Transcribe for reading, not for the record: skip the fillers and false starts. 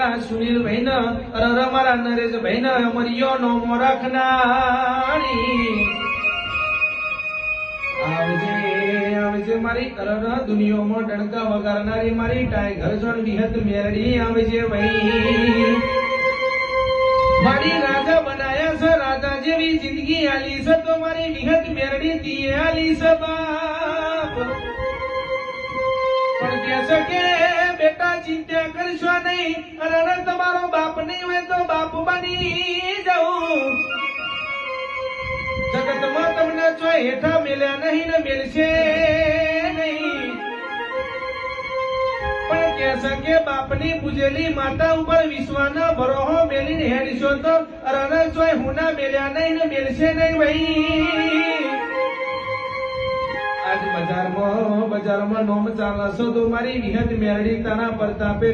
મારા સુનિલ ભાઈ ને અરે મારા નરેશ ભાઈ ને અમરિયો નો મોરખનારી આવજે મારી અરર દુનિયામાં ડણકા વગાડનારી મારી ટાઈગર જોન વિહત મેરડી આવજે ભાઈ મારી રાજા બનાયા છે રાજા જેવી જિંદગી આલી છે તો મારી વિહત મેરડી તીએ આલી છે બાપ પણ કે છે કે બેટા ચિંતા કરશો નહીં અરર તમારો બાપ નહીં હોય તો બાપ બની જાઉં જગતમાં તમને જો હેઠા મેલ્યા નહીં ને મેલશે નહીં પણ કે છે કે બાપની પૂજેલી માતા ઉપર વિશ્વાના ભરોહો મેલીને હેડશો તો અરર જો હુના મેલ્યા નહીં ને મેલશે નહીં ભાઈ આજ બજારમાં નોમ ચાલશો તો મારી વિહત મેરડી તારા પ્રતાપે